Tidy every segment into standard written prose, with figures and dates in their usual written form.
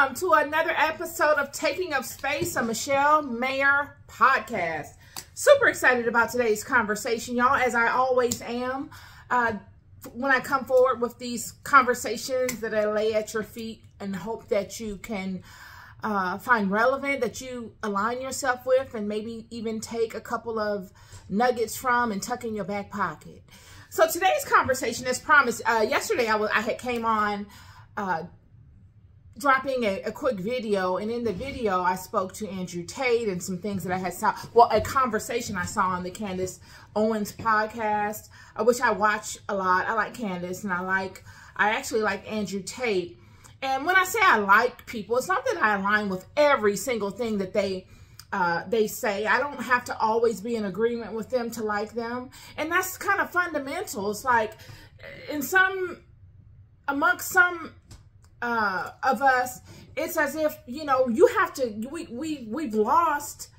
Welcome to another episode of Taking Up Space, a Michele Mayer podcast. Super excited about today's conversation, y'all, as I always am. When I come forward with these conversations that I lay at your feet and hope that you can find relevant, that you align yourself with, and maybe even take a couple of nuggets from and tuck in your back pocket. So today's conversation, as promised, yesterday I had came on dropping a quick video, and in the video I spoke to Andrew Tate and some things that I had saw, well, a conversation I saw on the Candace Owens podcast, which I watch a lot. I like Candace, and I actually like Andrew Tate. And when I say I like people, it's not that I align with every single thing that they say. I don't have to always be in agreement with them to like them. And that's kind of fundamental. It's like amongst some of us, it's as if, you know, you have to, we've lost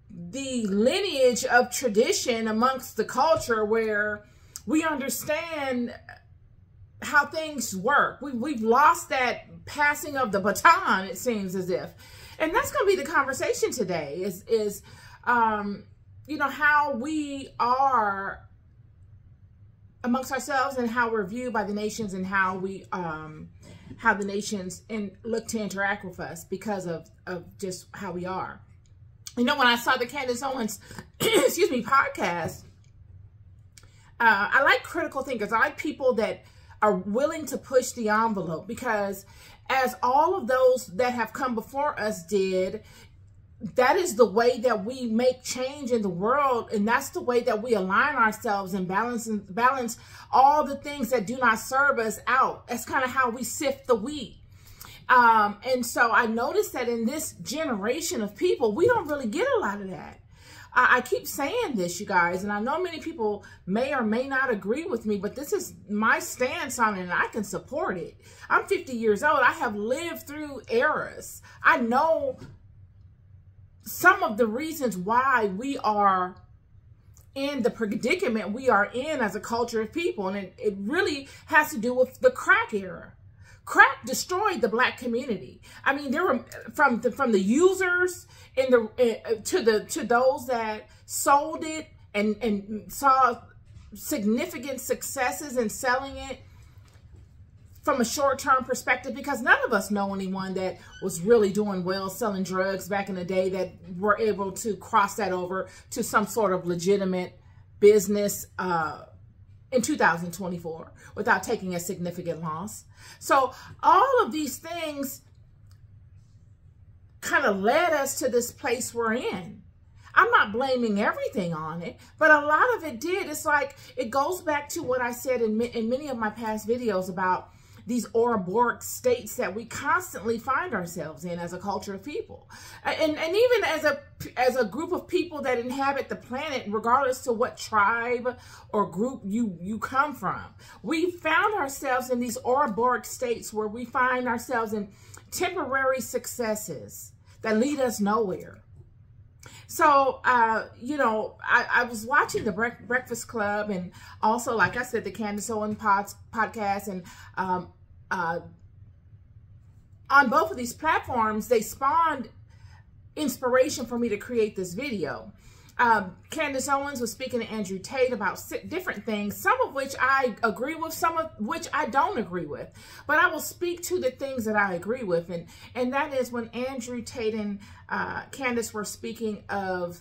the lineage of tradition amongst the culture where we understand how things work. We've lost that passing of the baton, it seems as if. And that's going to be the conversation today is you know, how we are amongst ourselves and how we're viewed by the nations, and how the nations look to interact with us because of just how we are. You know, when I saw the Candace Owens, excuse me, podcast, I like critical thinkers. I like people that are willing to push the envelope, because as all of those that have come before us did, that is the way that we make change in the world, and that's the way that we align ourselves and balance all the things that do not serve us out. That's kind of how we sift the wheat. And so I noticed that in this generation of people, we don't really get a lot of that. I keep saying this, you guys, and I know many people may or may not agree with me, but this is my stance on it, and I can support it. I'm 50 years old. I have lived through eras. I know some of the reasons why we are in the predicament we are in as a culture of people, and it really has to do with the crack era. Crack destroyed the Black community. I mean, there were from the users to those that sold it and saw significant successes in selling it from a short-term perspective, because none of us know anyone that was really doing well selling drugs back in the day that were able to cross that over to some sort of legitimate business in 2024 without taking a significant loss. So all of these things kind of led us to this place we're in. I'm not blaming everything on it, but a lot of it did. It's like, it goes back to what I said in many of my past videos about these Ouroboros states that we constantly find ourselves in as a culture of people. And even as a group of people that inhabit the planet, regardless to what tribe or group you come from, we found ourselves in these Ouroboros states where we find ourselves in temporary successes that lead us nowhere. So, you know, I was watching the Breakfast Club, and also, like I said, the Candace Owens podcast, and on both of these platforms, they spawned inspiration for me to create this video. Candace Owens was speaking to Andrew Tate about different things, some of which I agree with, some of which I don't agree with. But I will speak to the things that I agree with. And that is when Andrew Tate and Candace were speaking of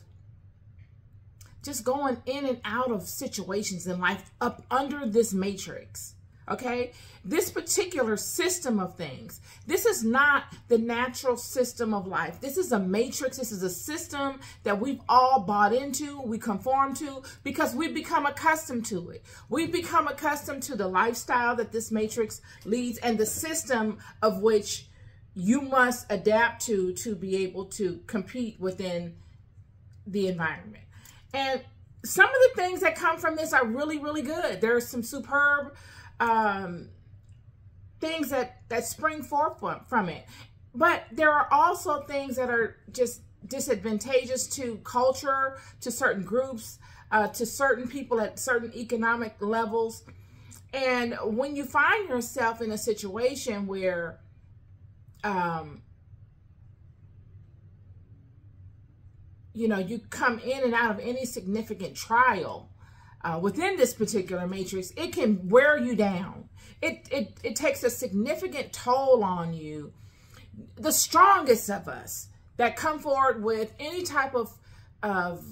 just going in and out of situations in life up under this matrix. Okay, this particular system of things, this is not the natural system of life. This is a matrix. This is a system that we've all bought into, we conform to, because we've become accustomed to it. We've become accustomed to the lifestyle that this matrix leads, and the system of which you must adapt to be able to compete within the environment. And some of the things that come from this are really, really good. There's some superb things that spring forth from it. But there are also things that are just disadvantageous to culture, to certain groups, to certain people at certain economic levels. And when you find yourself in a situation where you know, you come in and out of any significant trial within this particular matrix, it can wear you down. It takes a significant toll on you. The strongest of us that come forward with any type of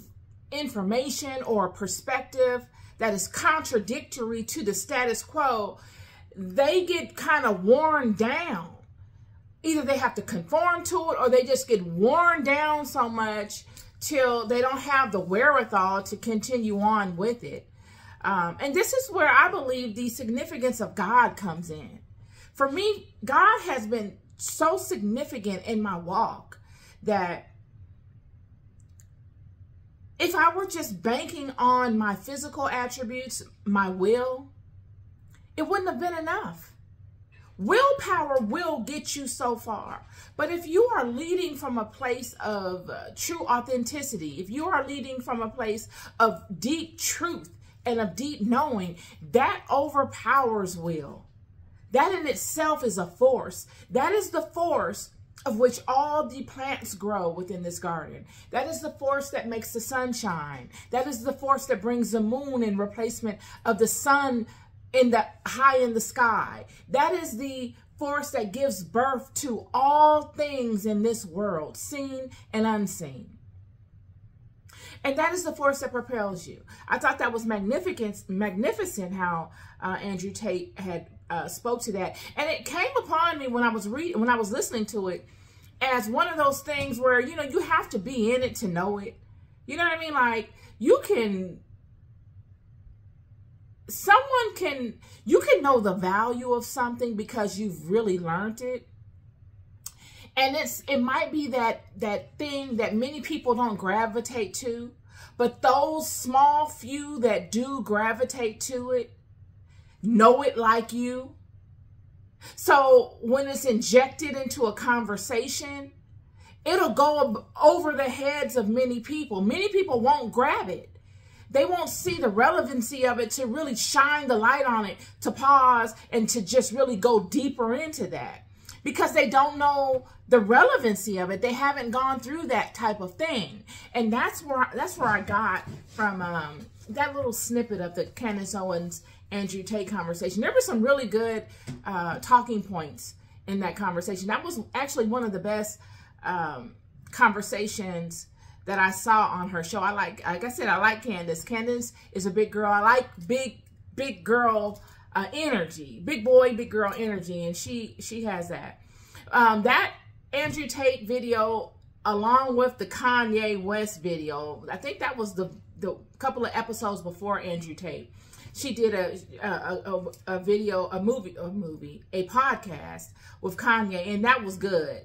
information or perspective that is contradictory to the status quo, they get kind of worn down. Either they have to conform to it, or they just get worn down so much till they don't have the wherewithal to continue on with it. And this is where I believe the significance of God comes in. For me, God has been so significant in my walk that if I were just banking on my physical attributes, my will, it wouldn't have been enough. Willpower will get you so far. But if you are leading from a place of true authenticity, if you are leading from a place of deep truth and of deep knowing, that overpowers will. That in itself is a force. That is the force of which all the plants grow within this garden. That is the force that makes the sun shine. That is the force that brings the moon in replacement of the sun high in the sky. That is the force that gives birth to all things in this world, seen and unseen. And that is the force that propels you. I thought that was magnificent how Andrew Tate had spoke to that. And it came upon me when I was listening to it as one of those things where, you know, you have to be in it to know it. You know what I mean? Like, you can know the value of something because you've really learned it. And it might be that thing that many people don't gravitate to, but those small few that do gravitate to it know it like you. So when it's injected into a conversation, it'll go over the heads of many people. Many people won't grab it. They won't see the relevancy of it to really shine the light on it, to pause and to just really go deeper into that, because they don't know the relevancy of it. They haven't gone through that type of thing. And that's where I got from that little snippet of the Candace Owens Andrew Tate conversation. There were some really good talking points in that conversation. That was actually one of the best conversations that I saw on her show. Like I said, I like Candace. Candace is a big girl. I like big girl energy, big boy, big girl energy, and she has that. That Andrew Tate video, along with the Kanye West video, I think that was the couple of episodes before Andrew Tate. She did a video, a podcast with Kanye, and that was good.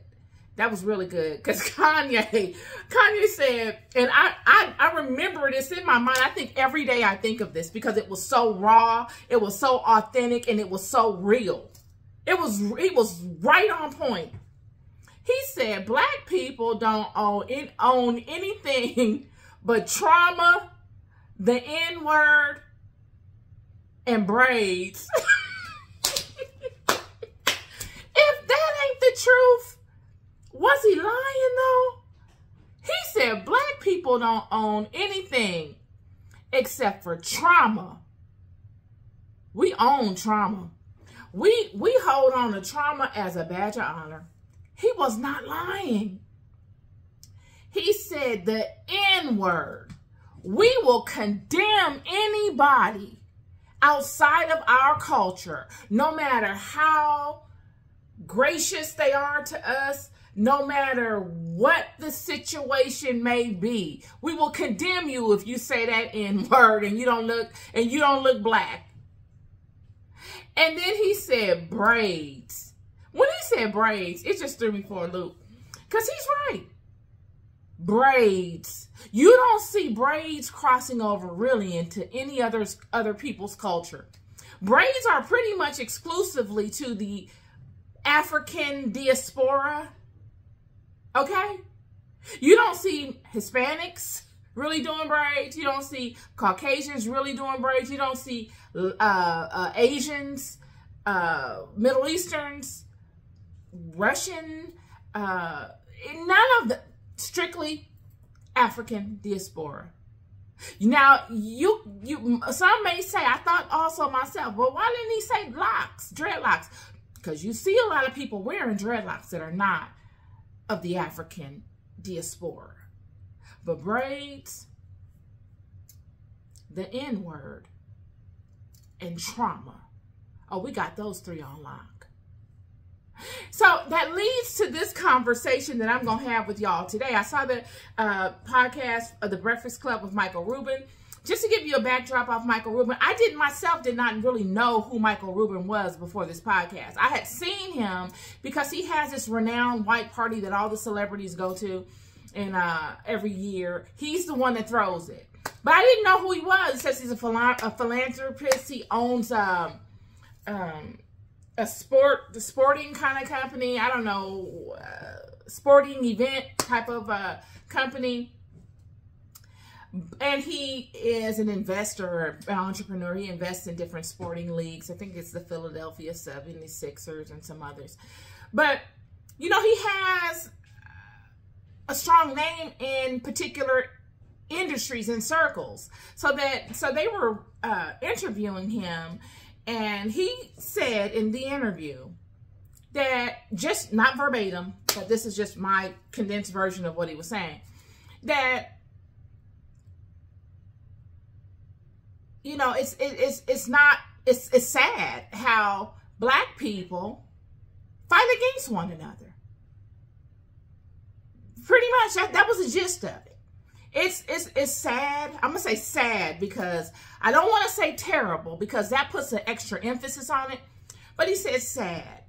That was really good, because Kanye said, and I remember this in my mind. I think every day I think of this because it was so raw, it was so authentic, and it was so real. It was right on point. He said, black people don't own anything but trauma, the N-word, and braids. If that ain't the truth, was he lying though? He said black people don't own anything except for trauma. We own trauma. We hold on to trauma as a badge of honor. He was not lying. He said the N-word. We will condemn anybody outside of our culture, no matter how gracious they are to us, no matter what the situation may be. We will condemn you if you say that N-word and you don't look black. And then he said braids. When he said braids, it just threw me for a loop, because he's right. Braids. You don't see braids crossing over really into any other people's culture. Braids are pretty much exclusively to the African diaspora. Okay? You don't see Hispanics really doing braids. You don't see Caucasians really doing braids. You don't see Asians, Middle Easterns, Russian, none of the strictly African diaspora. Now, some may say, I thought also myself, well, why didn't he say locks, dreadlocks? Because you see a lot of people wearing dreadlocks that are not of the African diaspora. But braids, the N-word, and trauma. Oh, we got those three on lock. So that leads to this conversation that I'm going to have with y'all today. I saw the podcast of The Breakfast Club with Michael Rubin. Just to give you a backdrop of Michael Rubin, I myself did not really know who Michael Rubin was before this podcast. I had seen him because he has this renowned white party that all the celebrities go to and every year. He's the one that throws it. But I didn't know who he was. It says he's a philanthropist. He owns the sporting kind of company. I don't know, sporting event type of company. And he is an investor, an entrepreneur. He invests in different sporting leagues. I think it's the Philadelphia 76ers and some others. But, you know, he has a strong name in particular industries and circles. So they were interviewing him, and he said in the interview that, just not verbatim, but this is just my condensed version of what he was saying, that, you know, it's sad how black people fight against one another. Pretty much that was the gist of it. It's sad. I'm gonna say sad because I don't want to say terrible because that puts an extra emphasis on it. But he said sad,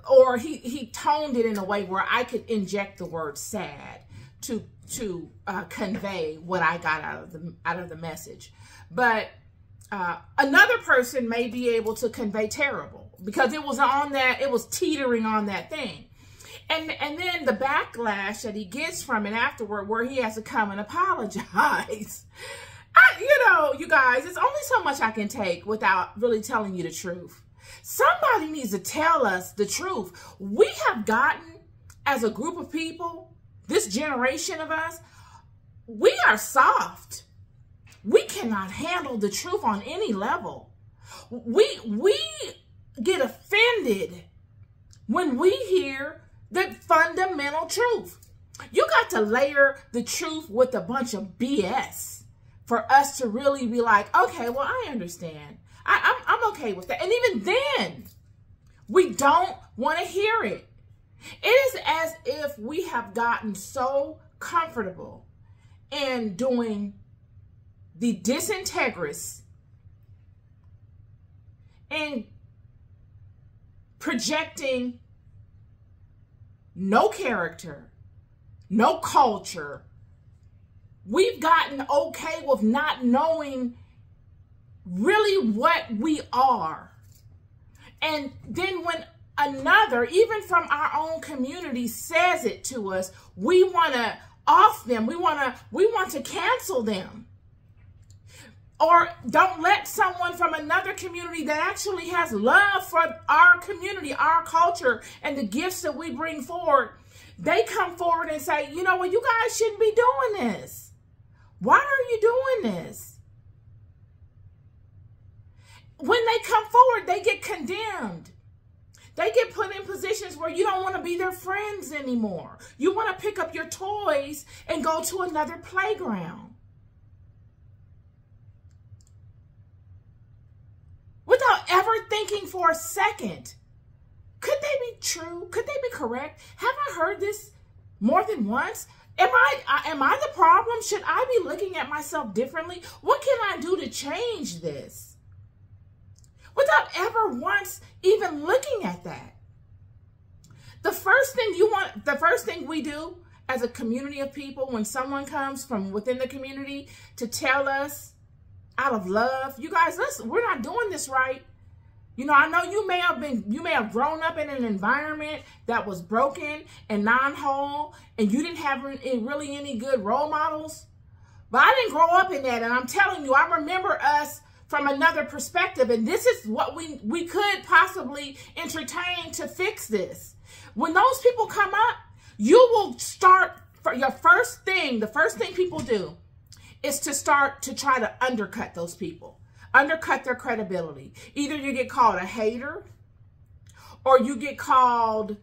or he toned it in a way where I could inject the word sad to convey what I got out of the message. But another person may be able to convey terrible because it was teetering on that thing. And then the backlash that he gets from it afterward, where he has to come and apologize. You know, you guys, it's only so much I can take without really telling you the truth. Somebody needs to tell us the truth. We have gotten, as a group of people, this generation of us, we are soft. We cannot handle the truth on any level. We get offended when we hear the fundamental truth. You got to layer the truth with a bunch of BS for us to really be like, okay, well, I understand. I'm okay with that. And even then, we don't want to hear it. It is as if we have gotten so comfortable in doing the disintegrous and projecting no character, no culture. We've gotten okay with not knowing really what we are. And then when another, even from our own community, says it to us, we want to off them. We want to cancel them. Or don't let someone from another community that actually has love for our community, our culture, and the gifts that we bring forward, they come forward and say, you know what, you guys shouldn't be doing this. Why are you doing this? When they come forward, they get condemned. They get put in positions where you don't want to be their friends anymore. You want to pick up your toys and go to another playground. Without ever thinking for a second, could they be true? Could they be correct? Have I heard this more than once? Am I the problem? Should I be looking at myself differently? What can I do to change this? Without ever once even looking at that. The first thing we do as a community of people, when someone comes from within the community to tell us out of love, you guys, listen, we're not doing this right. You know, I know you may have grown up in an environment that was broken and non-whole, and you didn't have really any good role models. But I didn't grow up in that, and I'm telling you, I remember us from another perspective. And this is what we could possibly entertain to fix this. When those people come up, you will start, for your first thing, the first thing people do is to start to try to undercut those people, undercut their credibility. Either you get called a hater, or you get called,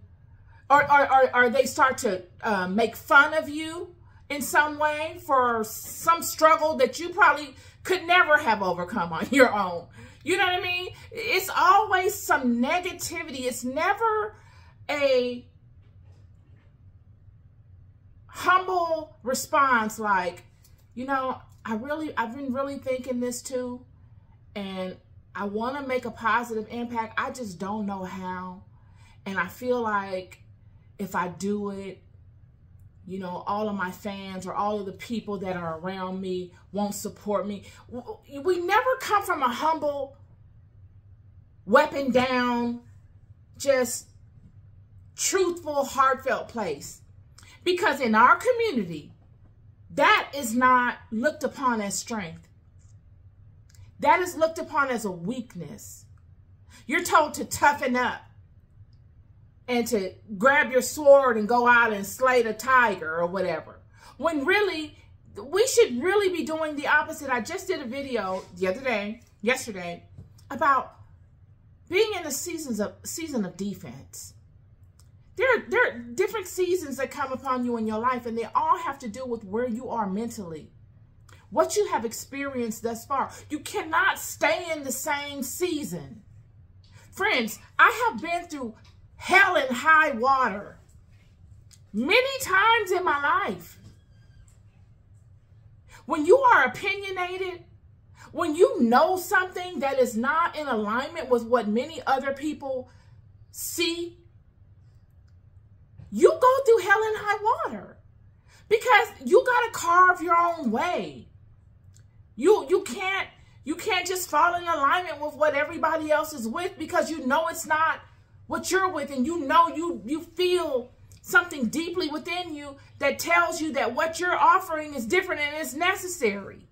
or they start to make fun of you in some way for some struggle that you probably could never have overcome on your own. You know what I mean? It's always some negativity. It's never a humble response like, you know, I've been really thinking this too, and I want to make a positive impact. I just don't know how. And I feel like if I do it, you know, all of my fans or all of the people that are around me won't support me. We never come from a humble, weapon down, just truthful, heartfelt place. Because in our community, that is not looked upon as strength. That is looked upon as a weakness. You're told to toughen up and to grab your sword and go out and slay the tiger or whatever. When really, we should really be doing the opposite. I just did a video yesterday, about being in a season of defense. There are different seasons that come upon you in your life, and they all have to do with where you are mentally, what you have experienced thus far. You cannot stay in the same season. Friends, I have been through hell and high water many times in my life. When you are opinionated, when you know something that is not in alignment with what many other people see, you go through hell and high water because you got to carve your own way. You can't just fall in alignment with what everybody else is with, because you know it's not what you're with, and you know you feel something deeply within you that tells you that what you're offering is different and it's necessary.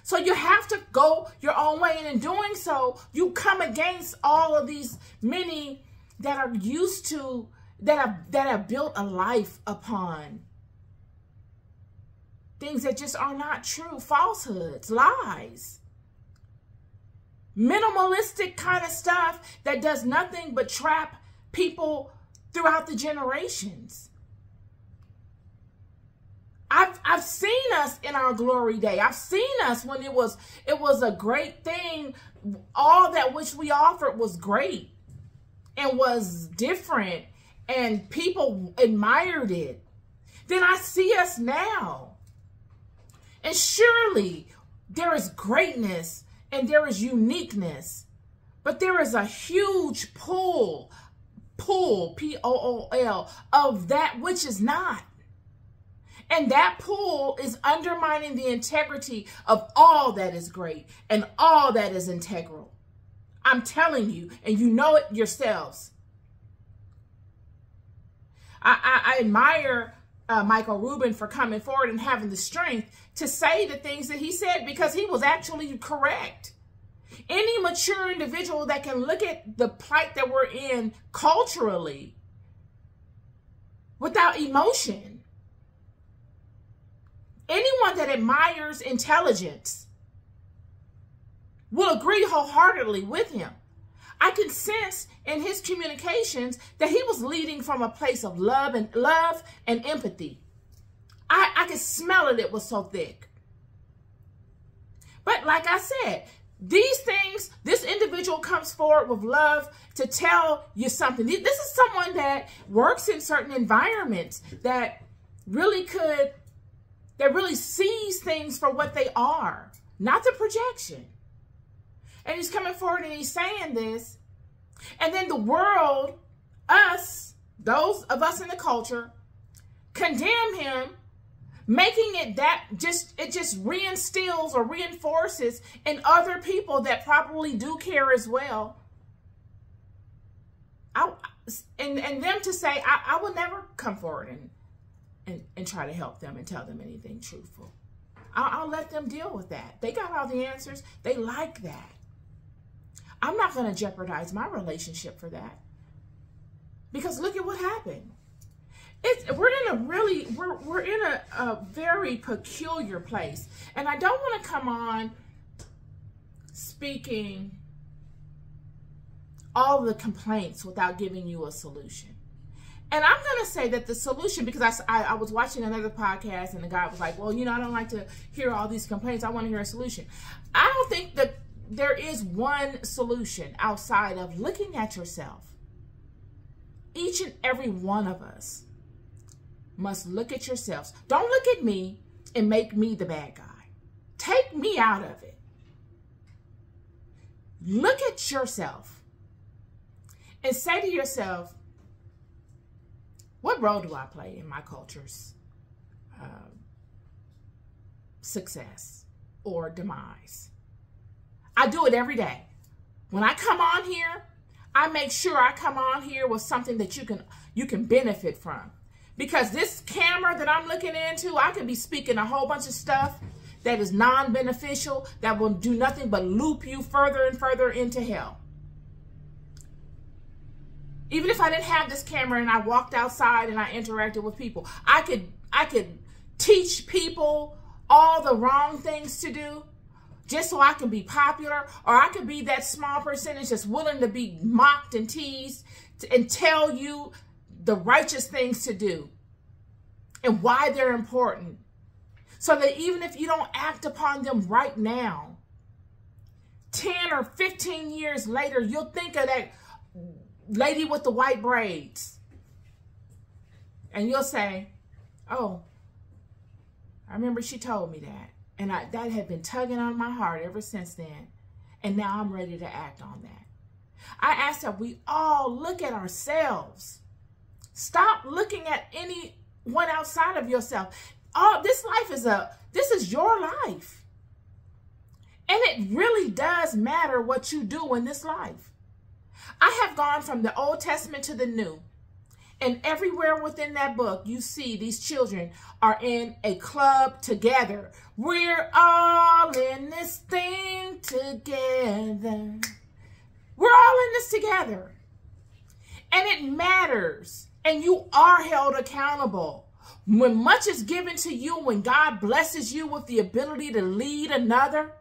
So you have to go your own way, and in doing so, you come against all of these many that are used to, that have built a life upon things that just are not true, falsehoods, lies, minimalistic kind of stuff that does nothing but trap people throughout the generations. I've seen us in our glory day. I've seen us when it was a great thing. All that which we offered was great and was different, and people admired it. Then I see us now. And surely there is greatness and there is uniqueness, but there is a huge pull, P-O-O-L, of that which is not. And that pull is undermining the integrity of all that is great and all that is integral. I'm telling you, and you know it yourselves. I admire Michael Rubin for coming forward and having the strength to say the things that he said, because he was actually correct. Any mature individual that can look at the plight that we're in culturally without emotion, anyone that admires intelligence will agree wholeheartedly with him. I can sense in his communications that he was leading from a place of love and empathy. I could smell it. It was so thick. But like I said, these things, this individual comes forward with love to tell you something. This is someone that works in certain environments that really sees things for what they are, not the projection. And he's coming forward and he's saying this. And then the world, us, those of us in the culture, condemn him, making it that it just reinstills or reinforces in other people that probably do care as well. And them to say, I will never come forward and try to help them and tell them anything truthful. I'll let them deal with that. They got all the answers. They like that. I'm not going to jeopardize my relationship for that. Because look at what happened. We're in a very peculiar place. And I don't want to come on speaking all the complaints without giving you a solution. And I'm going to say that the solution, because I was watching another podcast and the guy was like, well, I don't like to hear all these complaints. I want to hear a solution. I don't think that there is one solution outside of looking at yourself. Each and every one of us must look at yourselves. Don't look at me and make me the bad guy. Take me out of it. Look at yourself and say to yourself, what role do I play in my culture's success or demise? I do it every day. When I come on here, I make sure I come on here with something that you can benefit from. Because this camera that I'm looking into, I could be speaking a whole bunch of stuff that is non-beneficial, that will do nothing but loop you further and further into hell. Even if I didn't have this camera and I walked outside and I interacted with people, I could teach people all the wrong things to do just so I can be popular, or I could be that small percentage that's willing to be mocked and teased and tell you the righteous things to do and why they're important. So that even if you don't act upon them right now, 10 or 15 years later, you'll think of that lady with the white braids. And you'll say, oh, I remember she told me that. And that had been tugging on my heart ever since then. And now I'm ready to act on that. I ask that we all look at ourselves. Stop looking at anyone outside of yourself. This is your life. And it really does matter what you do in this life. I have gone from the Old Testament to the New. And everywhere within that book, you see these children are in a club together. We're all in this thing together. We're all in this together. And it matters. And you are held accountable. When much is given to you, when God blesses you with the ability to lead another,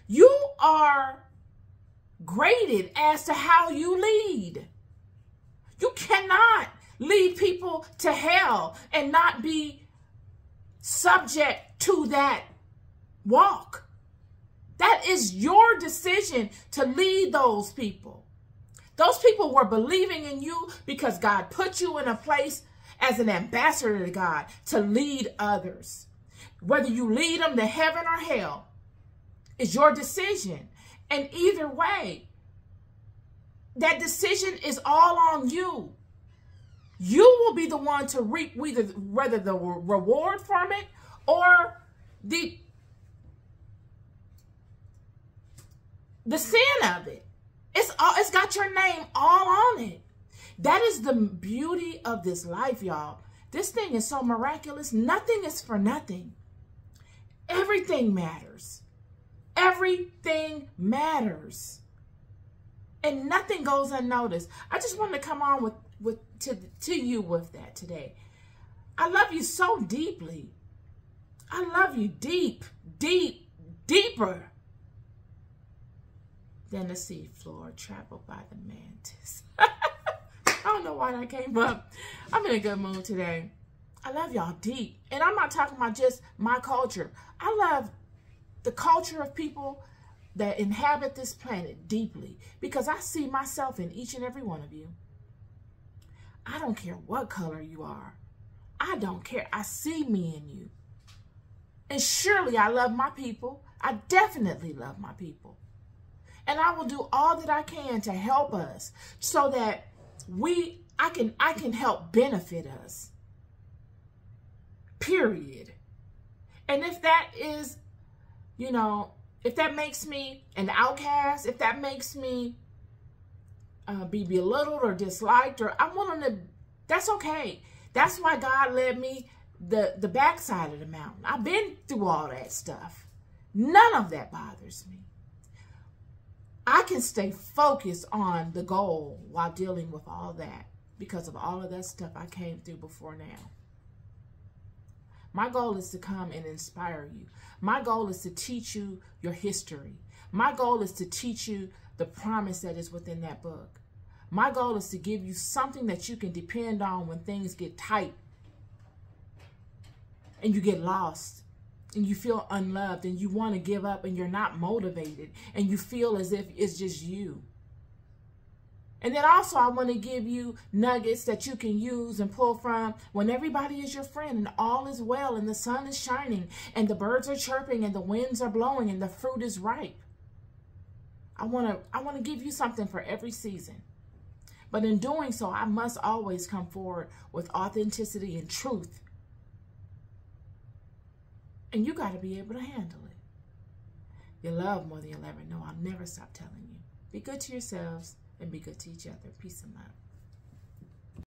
you are graded as to how you lead. You cannot lead people to hell and not be subject to that walk. That is your decision to lead those people. Those people were believing in you because God put you in a place as an ambassador to God to lead others. Whether you lead them to heaven or hell is your decision. And either way, that decision is all on you. You will be the one to reap whether the reward from it or the sin of it. It's got your name all on it. That is the beauty of this life, y'all. This thing is so miraculous. Nothing is for nothing. Everything matters. Everything matters. And nothing goes unnoticed. I just wanted to come on to you with that today. I love you so deeply. I love you deep, deep, deeper than the seafloor traveled by the mantis. I don't know why that came up. I'm in a good mood today. I love y'all deep. And I'm not talking about just my culture. I love the culture of people that inhabit this planet deeply, because I see myself in each and every one of you. I don't care what color you are. I don't care. I see me in you. And surely I love my people. I definitely love my people. And I will do all that I can to help us so that I can help benefit us. Period. And if that is, if that makes me an outcast, if that makes me be belittled or disliked, or I'm willing to, that's okay. That's why God led me the backside of the mountain. I've been through all that stuff. None of that bothers me. I can stay focused on the goal while dealing with all that because of all of that stuff I came through before now. My goal is to come and inspire you. My goal is to teach you your history. My goal is to teach you the promise that is within that book. My goal is to give you something that you can depend on when things get tight and you get lost and you feel unloved and you want to give up and you're not motivated and you feel as if it's just you. And then also I want to give you nuggets that you can use and pull from when everybody is your friend and all is well and the sun is shining and the birds are chirping and the winds are blowing and the fruit is ripe. I want to give you something for every season. But in doing so, I must always come forward with authenticity and truth. And you got to be able to handle it. You love more than you'll ever know. I'll never stop telling you. Be good to yourselves and be good to each other. Peace and love.